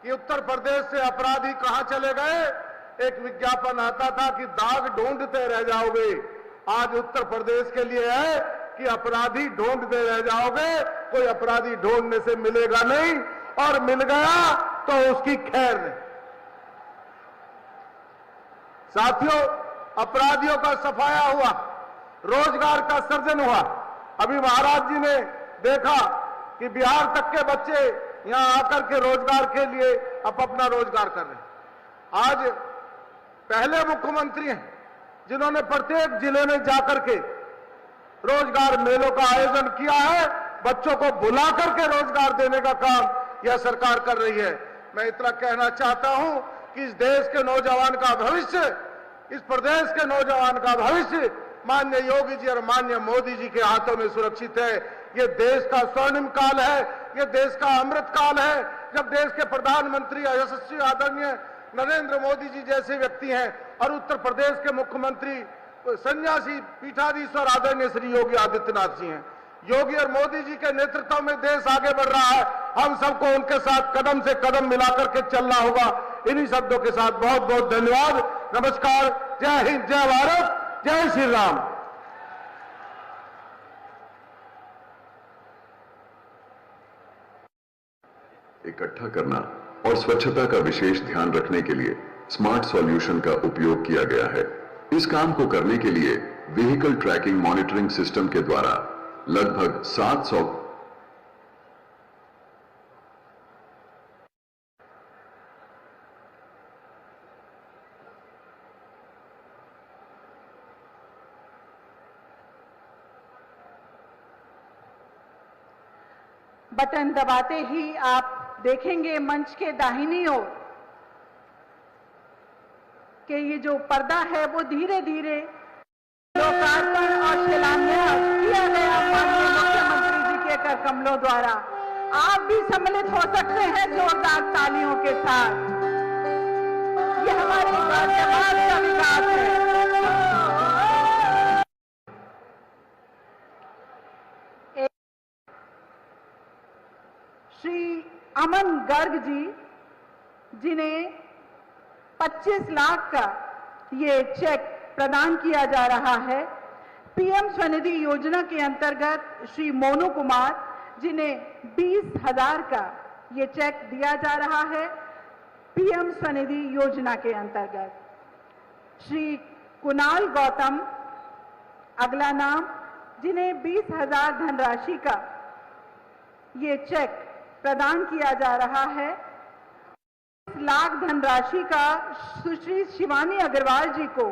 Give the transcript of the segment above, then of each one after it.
कि उत्तर प्रदेश से अपराधी कहां चले गए। एक विज्ञापन आता था कि दाग ढूंढते रह जाओगे। आज उत्तर प्रदेश के लिए है कि अपराधी ढूंढते रह जाओगे, कोई अपराधी ढूंढने से मिलेगा नहीं, और मिल गया तो उसकी खैर नहीं। साथियों, अपराधियों का सफाया हुआ, रोजगार का सृजन हुआ। अभी महाराज जी ने देखा कि बिहार तक के बच्चे यहां आकर के रोजगार के लिए अपना रोजगार कर रहे हैं। आज पहले मुख्यमंत्री हैं जिन्होंने प्रत्येक जिले में जाकर के रोजगार मेलों का आयोजन किया है। बच्चों को बुला करके रोजगार देने का काम यह सरकार कर रही है। मैं इतना कहना चाहता हूं कि इस देश के नौजवान का भविष्य, इस प्रदेश के नौजवान का भविष्य माननीय योगी जी और माननीय मोदी जी के हाथों में सुरक्षित है। ये देश का स्वर्णिम काल है, ये देश का अमृत काल है, जब देश के प्रधानमंत्री यशस्वी आदरणीय नरेंद्र मोदी जी जैसे व्यक्ति हैं और उत्तर प्रदेश के मुख्यमंत्री सन्यासी पीठाधीश्वर आदरणीय श्री योगी आदित्यनाथ जी हैं। योगी और मोदी जी के नेतृत्व में देश आगे बढ़ रहा है। हम सबको उनके साथ कदम से कदम मिलाकर के चलना होगा। इन्हीं शब्दों के साथ बहुत बहुत धन्यवाद। नमस्कार। जय हिंद, जय भारत, जय श्री राम। इकट्ठा करना और स्वच्छता का विशेष ध्यान रखने के लिए स्मार्ट सॉल्यूशन का उपयोग किया गया है। इस काम को करने के लिए व्हीकल ट्रैकिंग मॉनिटरिंग सिस्टम के द्वारा लगभग 700 बटन दबाते ही आप देखेंगे मंच के दाहिनी ओर कि ये जो पर्दा है वो धीरे धीरे लोकार्पण और शिलान्यास किया गया माननीय मुख्यमंत्री जी के कर कमलों द्वारा। आप भी सम्मिलित हो सकते हैं जोरदार तालियों के साथ। ये हमारे गाजियाबाद का विकास है। श्री अमन गर्ग जी, जिन्हें 25 लाख का ये चेक प्रदान किया जा रहा है। पीएम स्वनिधि योजना के अंतर्गत श्री मोनू कुमार, जिन्हें 20,000 का ये चेक दिया जा रहा है पीएम स्वनिधि योजना के अंतर्गत। श्री कुणाल गौतम अगला नाम, जिन्हें 20,000 धनराशि का ये चेक प्रदान किया जा रहा है। 20 लाख धनराशि का सुश्री शिवानी अग्रवाल जी को,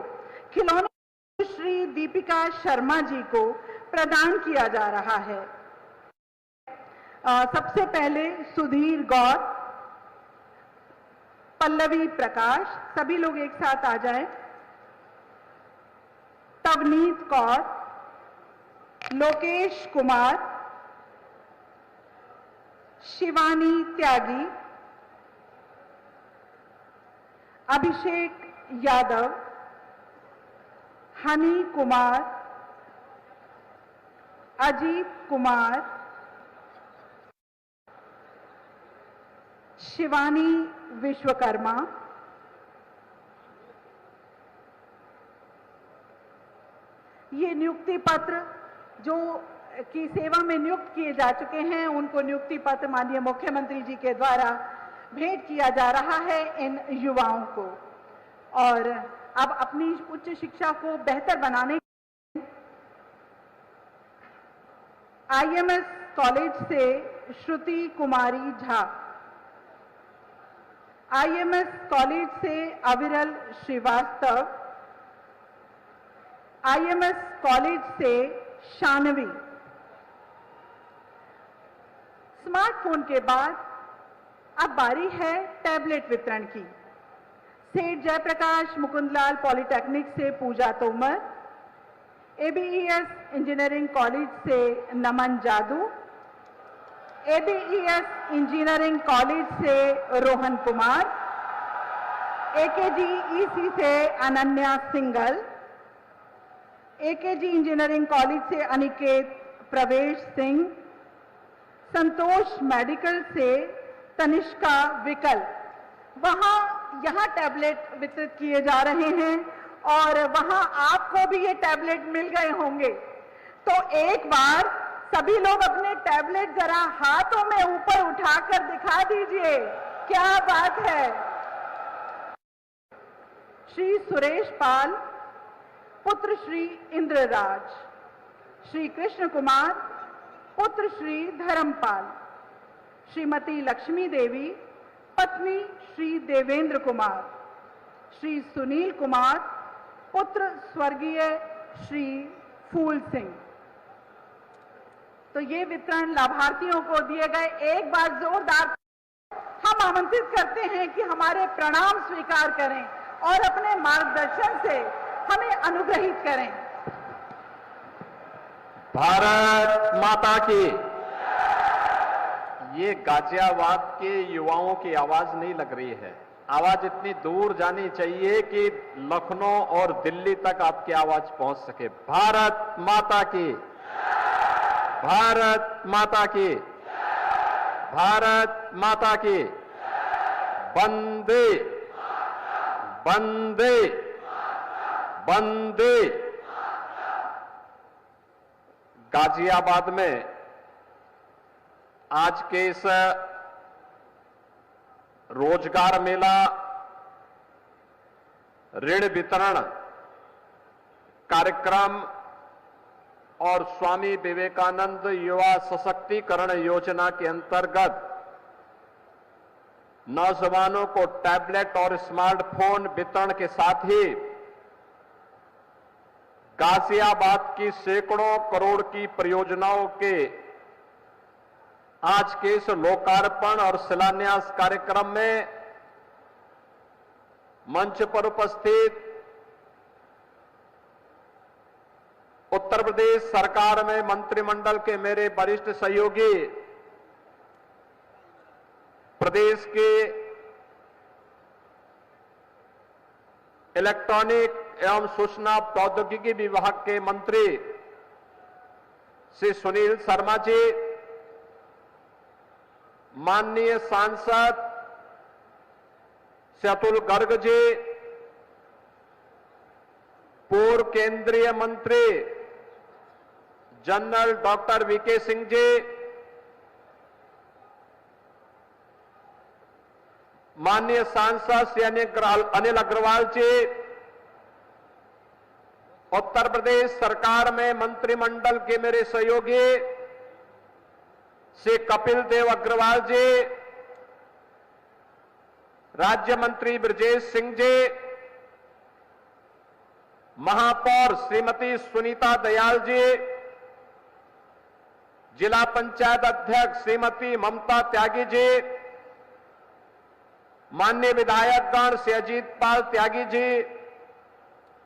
खिलौने श्री दीपिका शर्मा जी को प्रदान किया जा रहा है। सबसे पहले सुधीर गौर, पल्लवी प्रकाश, सभी लोग एक साथ आ जाएं। तवनीत कौर, लोकेश कुमार, शिवानी त्यागी, अभिषेक यादव, हनी कुमार, अजीत कुमार, शिवानी विश्वकर्मा, ये नियुक्ति पत्र जो की सेवा में नियुक्त किए जा चुके हैं, उनको नियुक्ति पत्र माननीय मुख्यमंत्री जी के द्वारा भेंट किया जा रहा है इन युवाओं को। और अब अपनी उच्च शिक्षा को बेहतर बनाने आईएमएस कॉलेज से श्रुति कुमारी झा, आईएमएस कॉलेज से अविरल श्रीवास्तव, आईएमएस कॉलेज से शानवी। स्मार्टफोन के बाद अब बारी है टैबलेट वितरण की। सेठ जयप्रकाश मुकुंदलाल पॉलिटेक्निक से पूजा तोमर, एबीईएस इंजीनियरिंग कॉलेज से नमन जादू, एबीईएस इंजीनियरिंग कॉलेज से रोहन कुमार, एकेजीईसी से Ananya single, AKG engineering college से अनिकेत प्रवेश सिंह, संतोष मेडिकल से तनिष्का विकल। यहाँ टैबलेट वितरित किए जा रहे हैं और वहां आपको भी ये टैबलेट मिल गए होंगे। तो एक बार सभी लोग अपने टैबलेट जरा हाथों में ऊपर उठाकर दिखा दीजिए, क्या बात है। श्री सुरेश पाल पुत्र श्री इंद्रराज, श्री कृष्ण कुमार पुत्र श्री धर्मपाल, श्रीमती लक्ष्मी देवी पत्नी श्री देवेंद्र कुमार, श्री सुनील कुमार पुत्र स्वर्गीय श्री फूल सिंह। तो ये वितरण लाभार्थियों को दिए गए। एक बार जोरदार हम आमंत्रित करते हैं कि हमारे प्रणाम स्वीकार करें और अपने मार्गदर्शन से हमें अनुग्रहित करें। भारत माता की। ये गाजियाबाद के युवाओं की आवाज नहीं लग रही है, आवाज इतनी दूर जानी चाहिए कि लखनऊ और दिल्ली तक आपकी आवाज पहुंच सके। भारत माता की, भारत माता की, भारत माता की। वंदे वंदे वंदे। गाजियाबाद में आज के इस रोजगार मेला ऋण वितरण कार्यक्रम और स्वामी विवेकानंद युवा सशक्तिकरण योजना के अंतर्गत नौजवानों को टैबलेट और स्मार्टफोन वितरण के साथ ही गाजियाबाद की सैकड़ों करोड़ की परियोजनाओं के आज के इस लोकार्पण और शिलान्यास कार्यक्रम में मंच पर उपस्थित उत्तर प्रदेश सरकार में मंत्रिमंडल के मेरे वरिष्ठ सहयोगी, प्रदेश के इलेक्ट्रॉनिक एवं सूचना प्रौद्योगिकी विभाग के मंत्री श्री सुनील शर्मा जी, माननीय सांसद श्री अतुल गर्ग जी, पूर्व केंद्रीय मंत्री general doctor VK Singh ji, माननीय सांसद श्री अनिल अग्रवाल जी, उत्तर प्रदेश सरकार में मंत्रिमंडल के मेरे सहयोगी श्री कपिल देव अग्रवाल जी, राज्य मंत्री ब्रजेश सिंह जी, महापौर श्रीमती सुनीता दयाल जी, जिला पंचायत अध्यक्ष श्रीमती ममता त्यागी जी, माननीय विधायकगण श्री अजीत पाल त्यागी जी,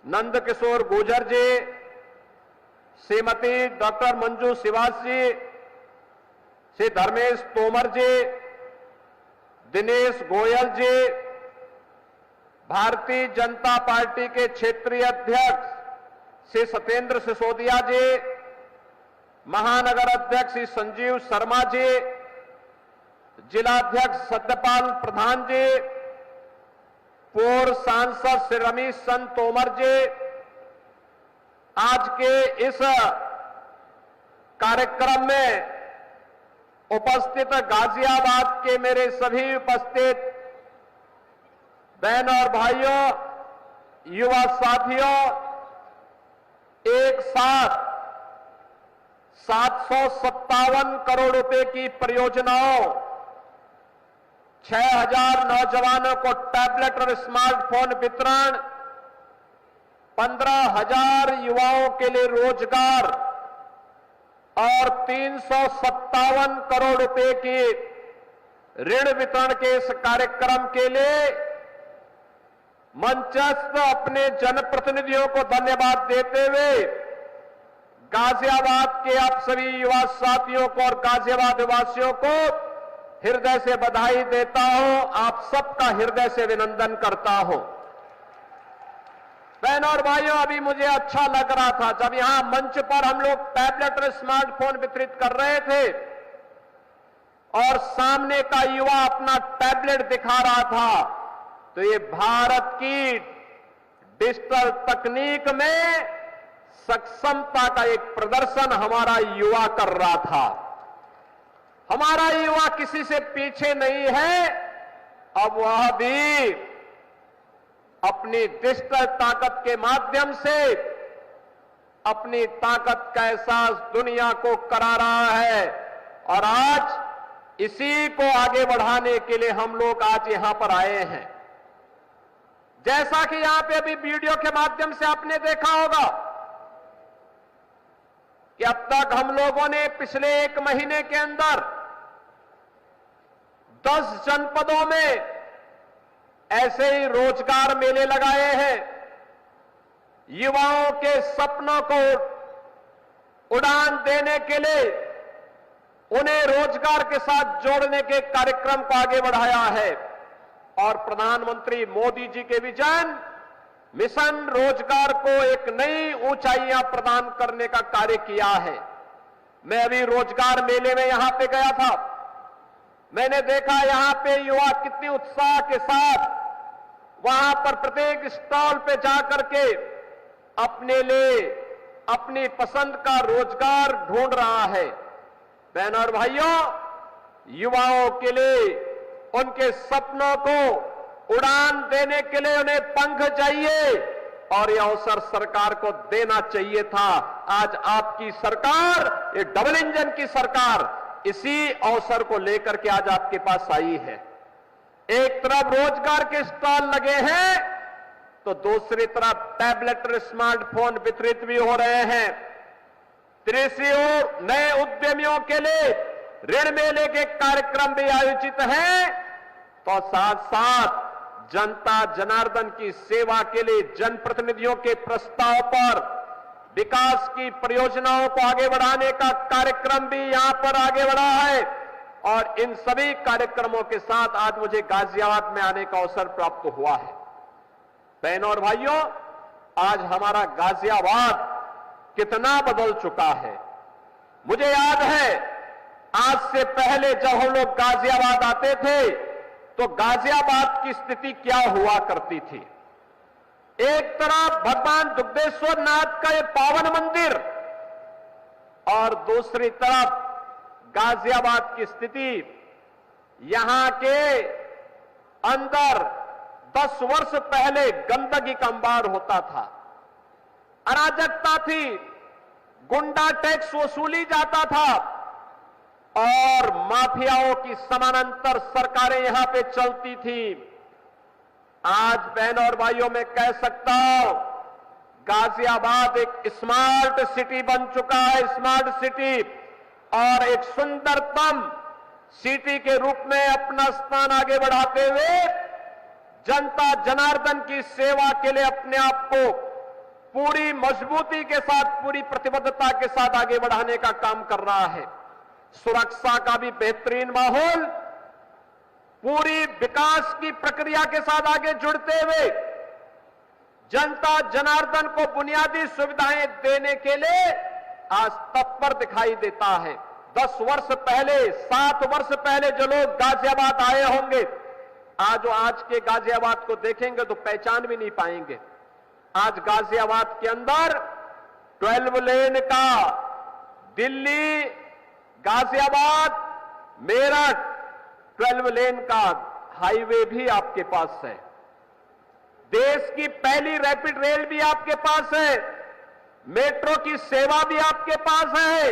नंद किशोर गुर्जर जी, श्रीमती डॉक्टर मंजू श्रीवास जी, श्री धर्मेश तोमर जी, दिनेश गोयल जी, भारतीय जनता पार्टी के क्षेत्रीय अध्यक्ष श्री सत्येंद्र सिसोदिया जी, महानगर अध्यक्ष श्री संजीव शर्मा जी, जिलाध्यक्ष सत्यपाल प्रधान जी, पूर्व सांसद श्री रमेश चंद तोमर जी, आज के इस कार्यक्रम में उपस्थित गाजियाबाद के मेरे सभी उपस्थित बहनों और भाइयों, युवा साथियों, एक साथ 757 करोड़ रुपए की परियोजनाओं, 6000 नौजवानों को टैबलेट और स्मार्टफोन वितरण, 15,000 युवाओं के लिए रोजगार और 357 करोड़ रुपए की ऋण वितरण के इस कार्यक्रम के लिए मंचस्थ अपने जनप्रतिनिधियों को धन्यवाद देते हुए गाजियाबाद के आप सभी युवा साथियों को और गाजियाबाद वासियों को हृदय से बधाई देता हूं, आप सबका हृदय से अभिनंदन करता हूं। बहनों और भाइयों, अभी मुझे अच्छा लग रहा था जब यहां मंच पर हम लोग टैबलेट और स्मार्टफोन वितरित कर रहे थे और सामने का युवा अपना टैबलेट दिखा रहा था तो ये भारत की डिजिटल तकनीक में सक्षमता का एक प्रदर्शन हमारा युवा कर रहा था। हमारा युवा किसी से पीछे नहीं है। अब वह भी अपनी डिजिटल ताकत के माध्यम से अपनी ताकत का एहसास दुनिया को करा रहा है और आज इसी को आगे बढ़ाने के लिए हम लोग आज यहां पर आए हैं। जैसा कि यहां पे अभी वीडियो के माध्यम से आपने देखा होगा कि अब तक हम लोगों ने पिछले 1 महीने के अंदर 10 जनपदों में ऐसे ही रोजगार मेले लगाए हैं। युवाओं के सपनों को उड़ान देने के लिए उन्हें रोजगार के साथ जोड़ने के कार्यक्रम को आगे बढ़ाया है और प्रधानमंत्री मोदी जी के विजन मिशन रोजगार को एक नई ऊंचाइयां प्रदान करने का कार्य किया है। मैं अभी रोजगार मेले में यहां पे गया था। मैंने देखा यहां पे युवा कितनी उत्साह के साथ वहां पर प्रत्येक स्टॉल पे जाकर के अपने लिए अपनी पसंद का रोजगार ढूंढ रहा है। बहनों और भाइयों, युवाओं के लिए उनके सपनों को उड़ान देने के लिए उन्हें पंख चाहिए और यह अवसर सरकार को देना चाहिए था। आज आपकी सरकार, ये डबल इंजन की सरकार, इसी अवसर को लेकर के आज आपके पास आई है। एक तरफ रोजगार के स्टॉल लगे हैं तो दूसरी तरफ टैबलेट और स्मार्टफोन वितरित भी हो रहे हैं। तीसरी ओर नए उद्यमियों के लिए ऋण मेले के कार्यक्रम भी आयोजित हैं तो साथ साथ जनता जनार्दन की सेवा के लिए जनप्रतिनिधियों के प्रस्ताव पर विकास की परियोजनाओं को आगे बढ़ाने का कार्यक्रम भी यहां पर आगे बढ़ा है और इन सभी कार्यक्रमों के साथ आज मुझे गाजियाबाद में आने का अवसर प्राप्त हुआ है। बहनों और भाइयों, आज हमारा गाजियाबाद कितना बदल चुका है। मुझे याद है आज से पहले जब हम लोग गाजियाबाद आते थे तो गाजियाबाद की स्थिति क्या हुआ करती थी। एक तरफ भगवान दुग्धेश्वर नाथ का ये पावन मंदिर और दूसरी तरफ गाजियाबाद की स्थिति, यहां के अंदर 10 वर्ष पहले गंदगी का अंबार होता था, अराजकता थी, गुंडा टैक्स वसूली जाता था और माफियाओं की समानांतर सरकारें यहां पे चलती थी। आज बहनों और भाइयों मैं कह सकता हूं गाजियाबाद एक स्मार्ट सिटी बन चुका है, स्मार्ट सिटी, और एक सुंदरतम सिटी के रूप में अपना स्थान आगे बढ़ाते हुए जनता जनार्दन की सेवा के लिए अपने आप को पूरी मजबूती के साथ, पूरी प्रतिबद्धता के साथ आगे बढ़ाने का काम कर रहा है। सुरक्षा का भी बेहतरीन माहौल, पूरी विकास की प्रक्रिया के साथ आगे जुड़ते हुए जनता जनार्दन को बुनियादी सुविधाएं देने के लिए आज तत्पर दिखाई देता है। 10 वर्ष पहले, 7 वर्ष पहले जो लोग गाजियाबाद आए होंगे, आज के गाजियाबाद को देखेंगे तो पहचान भी नहीं पाएंगे। आज गाजियाबाद के अंदर 12 लेन का दिल्ली गाजियाबाद मेरठ 12 लेन का हाईवे भी आपके पास है। देश की पहली रैपिड रेल भी आपके पास है, मेट्रो की सेवा भी आपके पास है,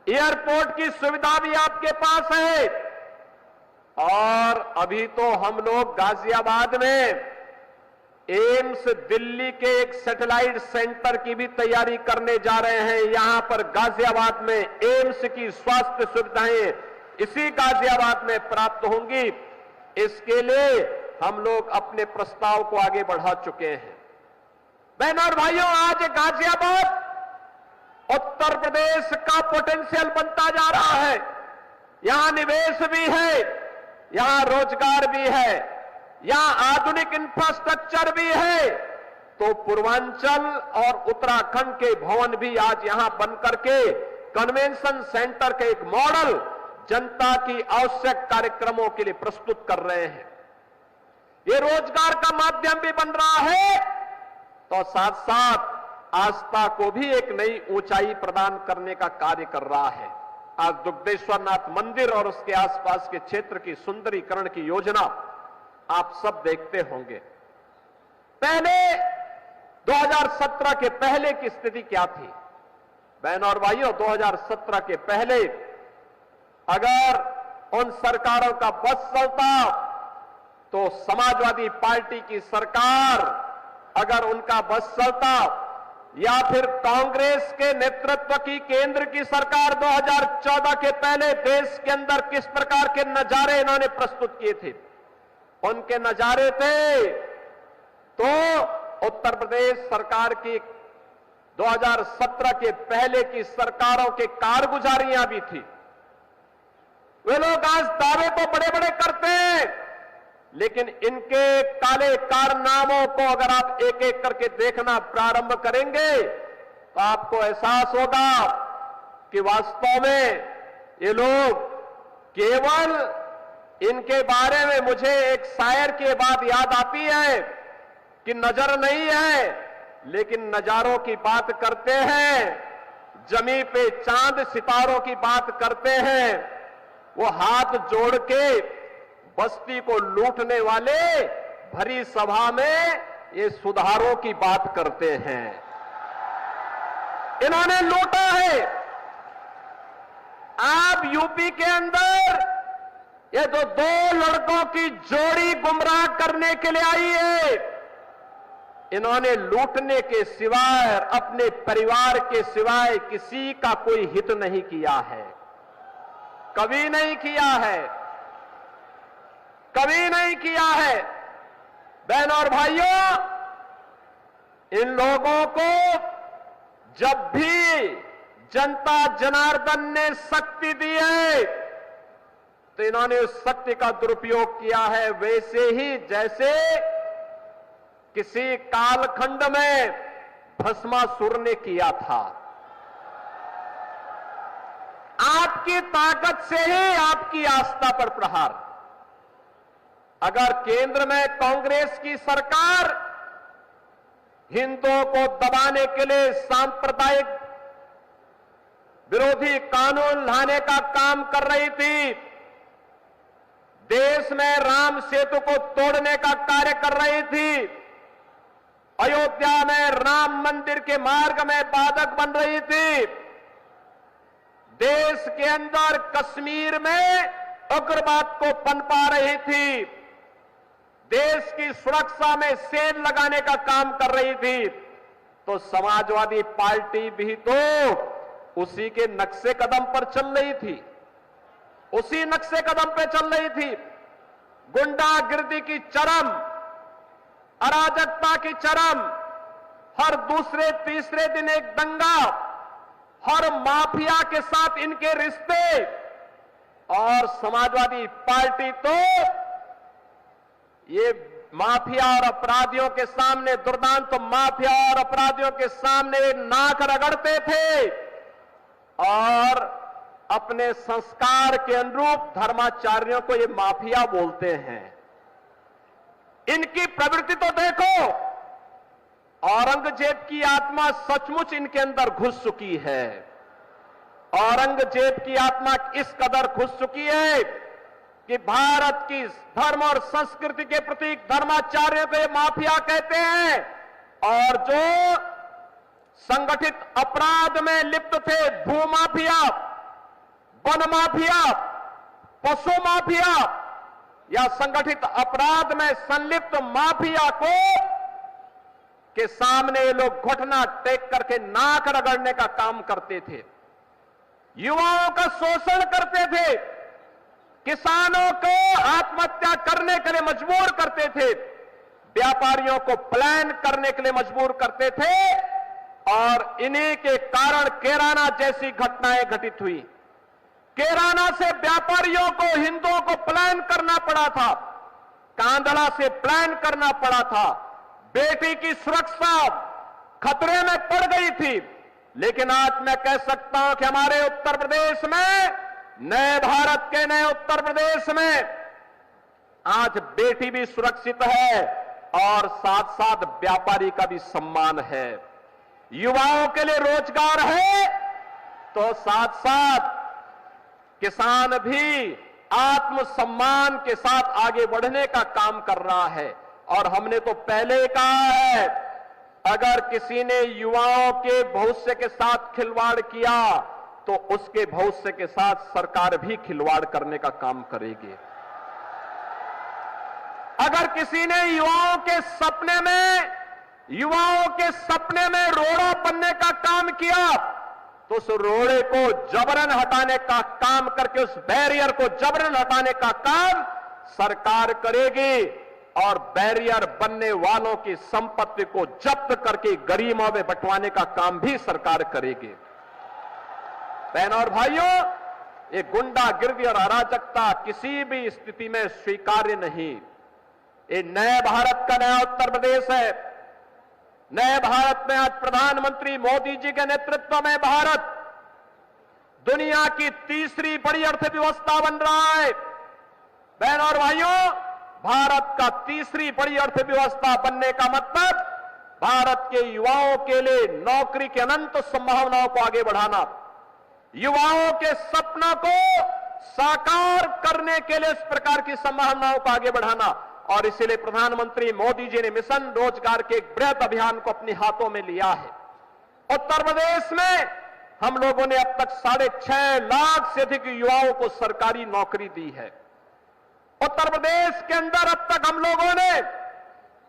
एयरपोर्ट की सुविधा भी आपके पास है और अभी तो हम लोग गाजियाबाद में एम्स दिल्ली के एक सैटेलाइट सेंटर की भी तैयारी करने जा रहे हैं। यहां पर गाजियाबाद में एम्स की स्वास्थ्य सुविधाएं इसी गाजियाबाद में प्राप्त होंगी। इसके लिए हम लोग अपने प्रस्ताव को आगे बढ़ा चुके हैं। बहनों और भाइयों, आज गाजियाबाद उत्तर प्रदेश का पोटेंशियल बनता जा रहा है। यहां निवेश भी है, यहां रोजगार भी है, यहां आधुनिक इंफ्रास्ट्रक्चर भी है। तो पूर्वांचल और उत्तराखंड के भवन भी आज यहां बनकर के कन्वेंशन सेंटर के एक मॉडल जनता की आवश्यक कार्यक्रमों के लिए प्रस्तुत कर रहे हैं। ये रोजगार का माध्यम भी बन रहा है, तो साथ साथ आस्था को भी एक नई ऊंचाई प्रदान करने का कार्य कर रहा है। आज दुग्धेश्वर नाथ मंदिर और उसके आसपास के क्षेत्र की सुंदरीकरण की योजना आप सब देखते होंगे। पहले 2017 के पहले की स्थिति क्या थी? बहनों और भाइयों, 2017 के पहले अगर उन सरकारों का बस चलता तो समाजवादी पार्टी की सरकार, अगर उनका बस चलता, या फिर कांग्रेस के नेतृत्व की केंद्र की सरकार 2014 के पहले देश के अंदर किस प्रकार के नजारे इन्होंने प्रस्तुत किए थे, उनके नजारे थे तो उत्तर प्रदेश सरकार की 2017 के पहले की सरकारों के कारगुजारियां भी थी। वे लोग आज दावे तो बड़े बड़े करते हैं, लेकिन इनके काले कारनामों को अगर आप एक एक करके देखना प्रारंभ करेंगे तो आपको एहसास होगा कि वास्तव में ये लोग केवल, इनके बारे में मुझे एक शायर की बात याद आती है कि नजर नहीं है लेकिन नजारों की बात करते हैं, जमी पे चांद सितारों की बात करते हैं। वो हाथ जोड़ के बस्ती को लूटने वाले भरी सभा में ये सुधारों की बात करते हैं। इन्होंने लूटा है। आप यूपी के अंदर ये तो दो लड़कों की जोड़ी गुमराह करने के लिए आई है। इन्होंने लूटने के सिवाय, अपने परिवार के सिवाय किसी का कोई हित नहीं किया है, कभी नहीं किया है, कभी नहीं किया है। बहनों और भाइयों, इन लोगों को जब भी जनता जनार्दन ने शक्ति दी है तो इन्होंने उस शक्ति का दुरुपयोग किया है, वैसे ही जैसे किसी कालखंड में भस्मासुर ने किया था। आपकी ताकत से ही आपकी आस्था पर प्रहार। अगर केंद्र में कांग्रेस की सरकार हिंदुओं को दबाने के लिए सांप्रदायिक विरोधी कानून लाने का काम कर रही थी, देश में राम सेतु को तोड़ने का कार्य कर रही थी, अयोध्या में राम मंदिर के मार्ग में बाधक बन रही थी, देश के अंदर कश्मीर में उग्रवाद को पनपा रही थी, देश की सुरक्षा में सेल लगाने का काम कर रही थी, तो समाजवादी पार्टी भी तो उसी के नक्शे कदम पर चल रही थी, उसी नक्शे कदम पे चल रही थी। गुंडागिर्दी की चरम, अराजकता की चरम, हर दूसरे तीसरे दिन एक दंगा, हर माफिया के साथ इनके रिश्ते, और समाजवादी पार्टी तो ये माफिया और अपराधियों के सामने, दुर्दांत माफिया और अपराधियों के सामने नाक रगड़ते थे और अपने संस्कार के अनुरूप धर्माचार्यों को ये माफिया बोलते हैं। इनकी प्रवृत्ति तो देखो, औरंगजेब की आत्मा सचमुच इनके अंदर घुस चुकी है। औरंगजेब की आत्मा इस कदर घुस चुकी है कि भारत की धर्म और संस्कृति के प्रतीक धर्माचार्यों को ये माफिया कहते हैं, और जो संगठित अपराध में लिप्त थे, भूमाफिया, वन माफिया, पशु माफिया या संगठित अपराध में संलिप्त माफिया को के सामने ये लोग घुटना टेक करके नाक रगड़ने का काम करते थे, युवाओं का शोषण करते थे, किसानों को आत्महत्या करने के लिए मजबूर करते थे, व्यापारियों को प्लान करने के लिए मजबूर करते थे, और इन्हीं के कारण कैराना जैसी घटनाएं घटित हुई। कैराना से व्यापारियों को, हिंदुओं को प्लान करना पड़ा था, कांधला से प्लान करना पड़ा था, बेटी की सुरक्षा खतरे में पड़ गई थी। लेकिन आज मैं कह सकता हूं कि हमारे उत्तर प्रदेश में, नए भारत के नए उत्तर प्रदेश में आज बेटी भी सुरक्षित है और साथ साथ व्यापारी का भी सम्मान है। युवाओं के लिए रोजगार है तो साथ साथ किसान भी आत्मसम्मान के साथ आगे बढ़ने का काम कर रहा है। और हमने तो पहले कहा है, अगर किसी ने युवाओं के भविष्य के साथ खिलवाड़ किया तो उसके भविष्य के साथ सरकार भी खिलवाड़ करने का काम करेगी। अगर किसी ने युवाओं के सपने में रोड़ा बनने का काम किया तो उस रोड़े को जबरन हटाने का काम करके, उस बैरियर को जबरन हटाने का काम सरकार करेगी और बैरियर बनने वालों की संपत्ति को जब्त करके गरीबों में बंटवाने का काम भी सरकार करेगी। बहनों और भाइयों, ये गुंडागिर्दी और अराजकता किसी भी स्थिति में स्वीकार्य नहीं। ये नए भारत का नया उत्तर प्रदेश है। नए भारत में आज प्रधानमंत्री मोदी जी के नेतृत्व में भारत दुनिया की तीसरी बड़ी अर्थव्यवस्था बन रहा है। बहनों और भाइयों, भारत का तीसरी बड़ी अर्थव्यवस्था बनने का मतलब भारत के युवाओं के लिए नौकरी की अनंत संभावनाओं को आगे बढ़ाना, युवाओं के सपनों को साकार करने के लिए इस प्रकार की संभावनाओं को आगे बढ़ाना। और इसलिए प्रधानमंत्री मोदी जी ने मिशन रोजगार के एक बृहद अभियान को अपने हाथों में लिया है। उत्तर प्रदेश में हम लोगों ने अब तक 6.5 लाख से अधिक युवाओं को सरकारी नौकरी दी है। उत्तर प्रदेश के अंदर अब तक हम लोगों ने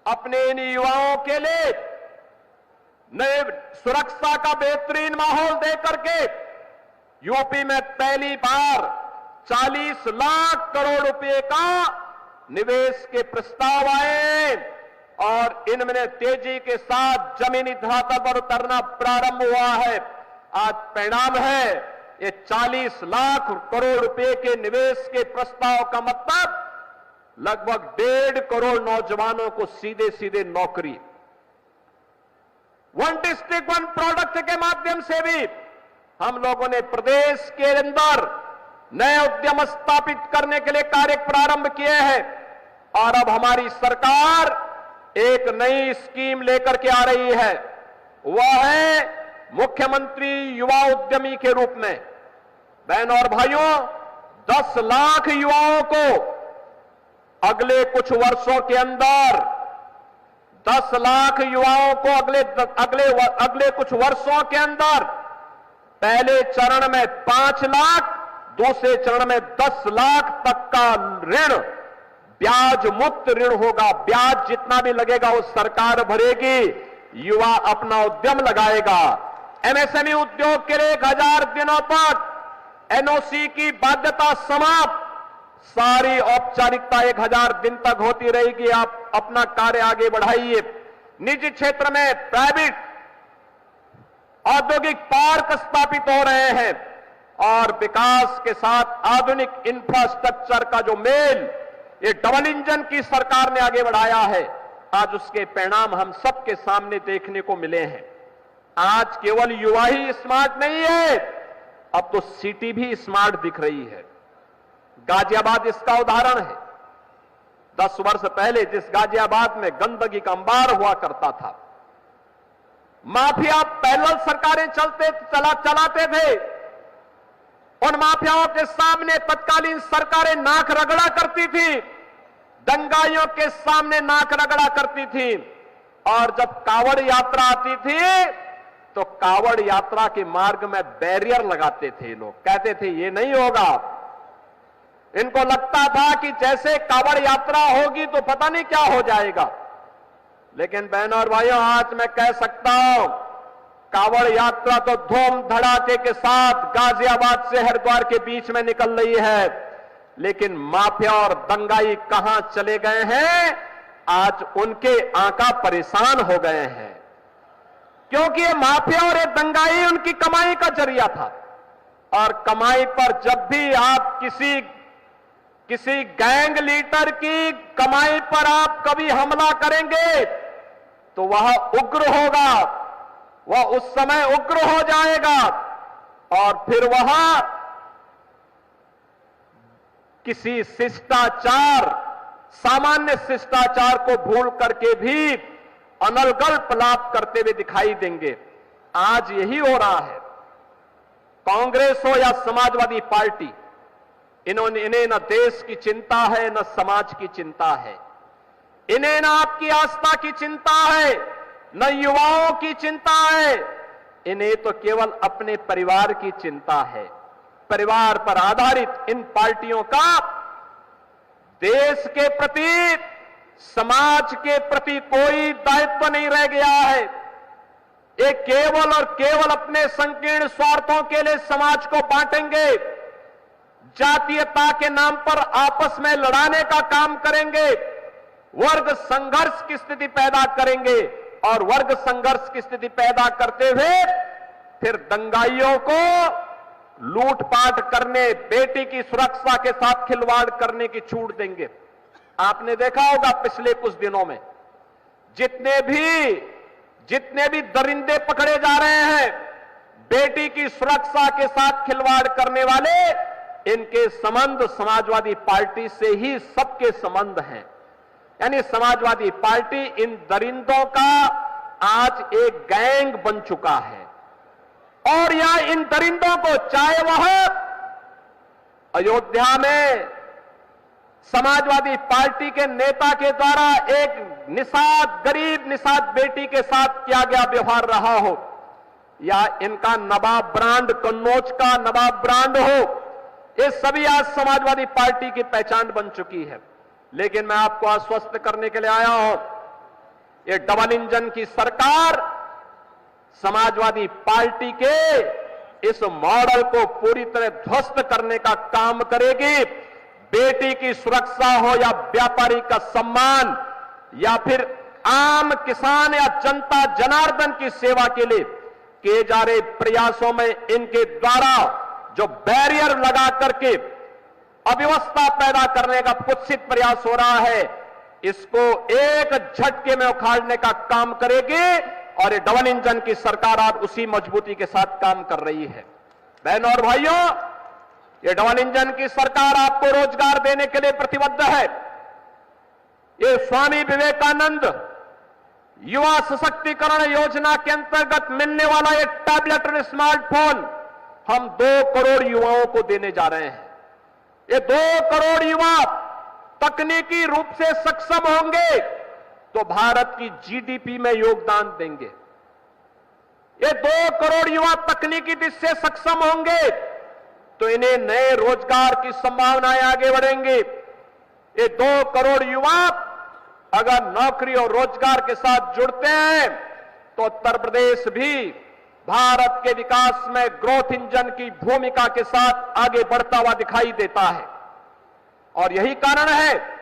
अपने इन युवाओं के लिए नए सुरक्षा का बेहतरीन माहौल देकर के यूपी में पहली बार 40 लाख करोड़ रुपए का निवेश के प्रस्ताव आए और इनमें तेजी के साथ जमीनी धरातल पर उतरना प्रारंभ हुआ है। आज परिणाम है, ये 40 लाख करोड़ रुपए के निवेश के प्रस्ताव का मतलब लगभग 1.5 करोड़ नौजवानों को सीधे सीधे नौकरी। वन डिस्ट्रिक्ट वन प्रोडक्ट के माध्यम से भी हम लोगों ने प्रदेश के अंदर नए उद्यम स्थापित करने के लिए कार्य प्रारंभ किए हैं। और अब हमारी सरकार एक नई स्कीम लेकर के आ रही है, वह है मुख्यमंत्री युवा उद्यमी के रूप में। बहनों और भाइयों, 10 लाख युवाओं को अगले कुछ वर्षों के अंदर 10 लाख युवाओं को अगले कुछ वर्षों के अंदर पहले चरण में 5 लाख, दूसरे चरण में 10 लाख तक का ऋण, ब्याज मुक्त ऋण होगा। ब्याज जितना भी लगेगा वो सरकार भरेगी, युवा अपना उद्यम लगाएगा। एमएसएमई उद्योग के लिए 1000 दिनों तक एनओसी की बाध्यता समाप्त, सारी औपचारिकता 1000 दिन तक होती रहेगी। आप अपना कार्य आगे बढ़ाइए। निजी क्षेत्र में प्राइवेट औद्योगिक पार्क स्थापित हो रहे हैं और विकास के साथ आधुनिक इंफ्रास्ट्रक्चर का जो मेल ये डबल इंजन की सरकार ने आगे बढ़ाया है, आज उसके परिणाम हम सबके सामने देखने को मिले हैं। आज केवल युवा ही स्मार्ट नहीं है, अब तो सिटी भी स्मार्ट दिख रही है। गाजियाबाद इसका उदाहरण है। 10 वर्ष पहले जिस गाजियाबाद में गंदगी का अंबार हुआ करता था, माफिया पैरेलल सरकारें चलाते थे, उन माफियाओं के सामने तत्कालीन सरकारें नाक रगड़ा करती थी, दंगाइयों के सामने नाक रगड़ा करती थी। और जब कावड़ यात्रा आती थी तो कावड़ यात्रा के मार्ग में बैरियर लगाते थे लोग, कहते थे ये नहीं होगा। इनको लगता था कि जैसे कावड़ यात्रा होगी तो पता नहीं क्या हो जाएगा। लेकिन बहनों और भाइयों, आज मैं कह सकता हूं, कावड़ यात्रा तो धूम धड़ाके के साथ गाजियाबाद से हरिद्वार के बीच में निकल रही है, लेकिन माफिया और दंगाई कहां चले गए हैं? आज उनके आंका परेशान हो गए हैं, क्योंकि ये माफिया और ये दंगाई उनकी कमाई का जरिया था। और कमाई पर जब भी आप किसी गैंग लीडर की कमाई पर आप कभी हमला करेंगे तो वह उग्र होगा, वह उस समय उग्र हो जाएगा और फिर वह किसी शिष्टाचार सामान्य शिष्टाचार को भूल करके भी अनर्गल लाभ करते हुए दिखाई देंगे। आज यही हो रहा है। कांग्रेस हो या समाजवादी पार्टी, इन्हें न देश की चिंता है न समाज की चिंता है। इन्हें न आपकी आस्था की चिंता है न युवाओं की चिंता है। इन्हें तो केवल अपने परिवार की चिंता है। परिवार पर आधारित इन पार्टियों का देश के प्रति, समाज के प्रति कोई दायित्व नहीं रह गया है। ये केवल और केवल अपने संकीर्ण स्वार्थों के लिए समाज को बांटेंगे, जातीयता के नाम पर आपस में लड़ाने का काम करेंगे, वर्ग संघर्ष की स्थिति पैदा करेंगे और वर्ग संघर्ष की स्थिति पैदा करते हुए फिर दंगाइयों को लूटपाट करने, बेटी की सुरक्षा के साथ खिलवाड़ करने की छूट देंगे। आपने देखा होगा पिछले कुछ दिनों में जितने भी दरिंदे पकड़े जा रहे हैं, बेटी की सुरक्षा के साथ खिलवाड़ करने वाले, इनके संबंध समाजवादी पार्टी से ही सबके संबंध हैं। यानी समाजवादी पार्टी इन दरिंदों का आज एक गैंग बन चुका है और यह इन दरिंदों को, चाहे वह अयोध्या में समाजवादी पार्टी के नेता के द्वारा एक गरीब निषाद बेटी के साथ किया गया व्यवहार रहा हो, या इनका नवाब ब्रांड, कन्नौज का नवाब ब्रांड हो, ये सभी आज समाजवादी पार्टी की पहचान बन चुकी है। लेकिन मैं आपको आश्वस्त करने के लिए आया हूं, ये डबल इंजन की सरकार समाजवादी पार्टी के इस मॉडल को पूरी तरह ध्वस्त करने का काम करेगी। बेटी की सुरक्षा हो या व्यापारी का सम्मान या फिर आम किसान या जनता जनार्दन की सेवा के लिए किए जा रहे प्रयासों में इनके द्वारा जो बैरियर लगा करके अव्यवस्था पैदा करने का कुत्सित प्रयास हो रहा है, इसको एक झटके में उखाड़ने का काम करेगी और ये डबल इंजन की सरकार आज उसी मजबूती के साथ काम कर रही है। बहनों और भाइयों, ये डबल इंजन की सरकार आपको रोजगार देने के लिए प्रतिबद्ध है। ये स्वामी विवेकानंद युवा सशक्तिकरण योजना के अंतर्गत मिलने वाला ये टैबलेट और स्मार्टफोन हम 2 करोड़ युवाओं को देने जा रहे हैं। ये 2 करोड़ युवा तकनीकी रूप से सक्षम होंगे तो भारत की जीडीपी में योगदान देंगे। ये 2 करोड़ युवा तकनीकी दृष्टि से सक्षम होंगे तो इन्हें नए रोजगार की संभावनाएं आगे बढ़ेंगी। ये 2 करोड़ युवा अगर नौकरी और रोजगार के साथ जुड़ते हैं तो उत्तर प्रदेश भी भारत के विकास में ग्रोथ इंजन की भूमिका के साथ आगे बढ़ता हुआ दिखाई देता है। और यही कारण है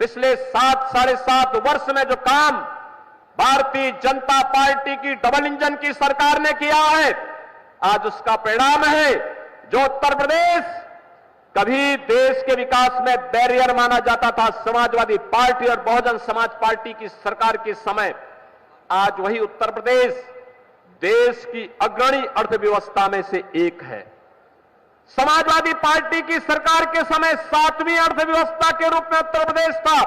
पिछले 7-7.5 वर्ष में जो काम भारतीय जनता पार्टी की डबल इंजन की सरकार ने किया है, आज उसका परिणाम है जो उत्तर प्रदेश कभी देश के विकास में बैरियर माना जाता था समाजवादी पार्टी और बहुजन समाज पार्टी की सरकार के समय, आज वही उत्तर प्रदेश देश की अग्रणी अर्थव्यवस्था में से एक है। समाजवादी पार्टी की सरकार के समय 7वीं अर्थव्यवस्था के रूप में उत्तर प्रदेश था,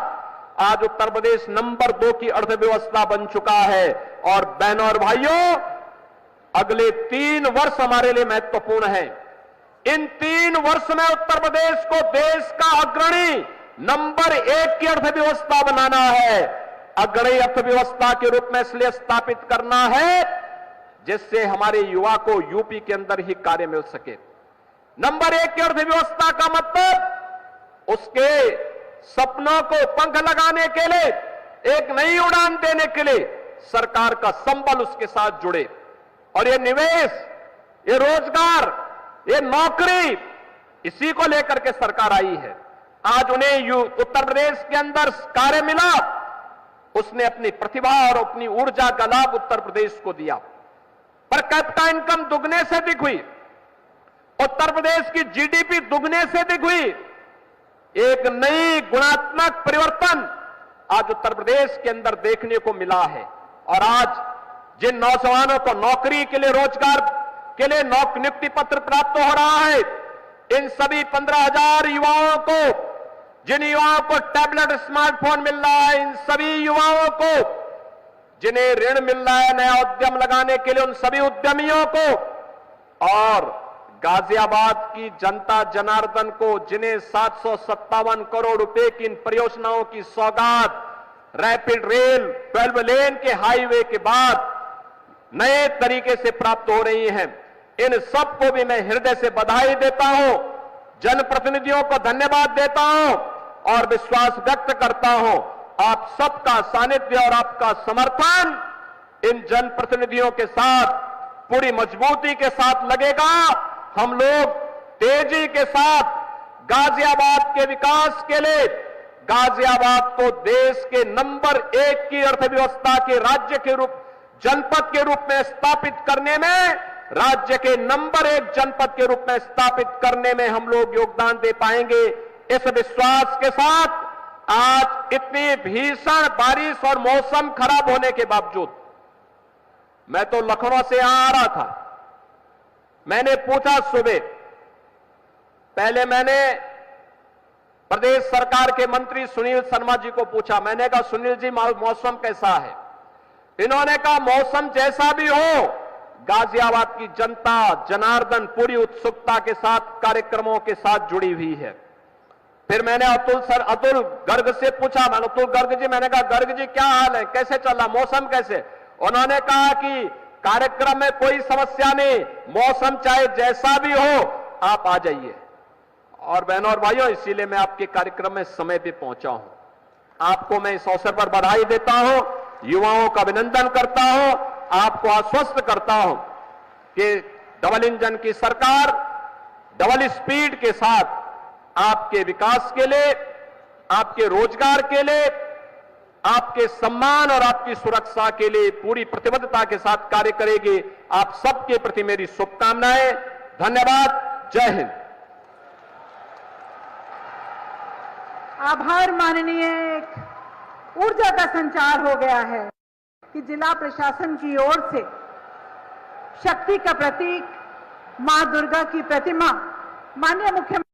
आज उत्तर प्रदेश नंबर 2 की अर्थव्यवस्था बन चुका है। और बहनों और भाइयों, अगले 3 वर्ष हमारे लिए महत्वपूर्ण है। इन 3 वर्ष में उत्तर प्रदेश को देश का अग्रणी नंबर 1 की अर्थव्यवस्था बनाना है। अग्रणी अर्थव्यवस्था के रूप में इसलिए स्थापित करना है जिससे हमारे युवा को यूपी के अंदर ही कार्य मिल सके। नंबर 1 की अर्थव्यवस्था का मतलब उसके सपनों को पंख लगाने के लिए, एक नई उड़ान देने के लिए सरकार का संबल उसके साथ जुड़े। और ये निवेश, ये रोजगार, ये नौकरी, इसी को लेकर के सरकार आई है। आज उन्हें उत्तर प्रदेश के अंदर कार्य मिला, उसने अपनी प्रतिभा और अपनी ऊर्जा का लाभ उत्तर प्रदेश को दिया। पर कैपिटा इनकम दुगने से अधिक हुई, उत्तर प्रदेश की जीडीपी दुगने से अधिक हुई। एक नई गुणात्मक परिवर्तन आज उत्तर प्रदेश के अंदर देखने को मिला है। और आज जिन नौजवानों को नौकरी के लिए, रोजगार के लिए नियुक्ति पत्र प्राप्त हो रहा है, इन सभी 15,000 युवाओं को जिन युवाओं को टैबलेट स्मार्टफोन मिल रहा है, इन सभी युवाओं को जिन्हें ऋण मिल रहा है नया उद्यम लगाने के लिए, उन सभी उद्यमियों को, और गाजियाबाद की जनता जनार्दन को जिन्हें 757 करोड़ रुपए की इन परियोजनाओं की सौगात रैपिड रेल 12 लेन के हाईवे के बाद नए तरीके से प्राप्त हो रही हैं, इन सबको भी मैं हृदय से बधाई देता हूं, जनप्रतिनिधियों को धन्यवाद देता हूं और विश्वास व्यक्त करता हूं आप सबका सानिध्य और आपका समर्थन इन जनप्रतिनिधियों के साथ पूरी मजबूती के साथ लगेगा। हम लोग तेजी के साथ गाजियाबाद के विकास के लिए, गाजियाबाद को देश के नंबर 1 की अर्थव्यवस्था के राज्य के रूप, जनपद के रूप में स्थापित करने में, राज्य के नंबर 1 जनपद के रूप में स्थापित करने में हम लोग योगदान दे पाएंगे। इस विश्वास के साथ आज इतनी भीषण बारिश और मौसम खराब होने के बावजूद, मैं तो लखनऊ से यहां आ रहा था, मैंने पूछा सुबह, पहले मैंने प्रदेश सरकार के मंत्री सुनील शर्मा जी को पूछा, मैंने कहा सुनील जी मौसम कैसा है? इन्होंने कहा मौसम जैसा भी हो, गाजियाबाद की जनता जनार्दन पूरी उत्सुकता के साथ कार्यक्रमों के साथ जुड़ी हुई है। फिर मैंने अतुल गर्ग से पूछा, मैंने अतुल गर्ग जी, मैंने कहा गर्ग जी क्या हाल है, कैसे चल रहा, मौसम कैसे? उन्होंने कहा कि कार्यक्रम में कोई समस्या नहीं, मौसम चाहे जैसा भी हो आप आ जाइए। और बहनों और भाइयों, इसीलिए मैं आपके कार्यक्रम में समय पे पहुंचा हूं। आपको मैं इस अवसर पर बधाई देता हूं, युवाओं का अभिनंदन करता हूं, आपको आश्वस्त करता हूं कि डबल इंजन की सरकार डबल स्पीड के साथ आपके विकास के लिए, आपके रोजगार के लिए, आपके सम्मान और आपकी सुरक्षा के लिए पूरी प्रतिबद्धता के साथ कार्य करेगी। आप सबके प्रति मेरी शुभकामनाएं। धन्यवाद। जय हिंद। आभार माननीय। ऊर्जा का संचार हो गया है कि जिला प्रशासन की ओर से शक्ति का प्रतीक मां दुर्गा की प्रतिमा माननीय मुख्यमंत्री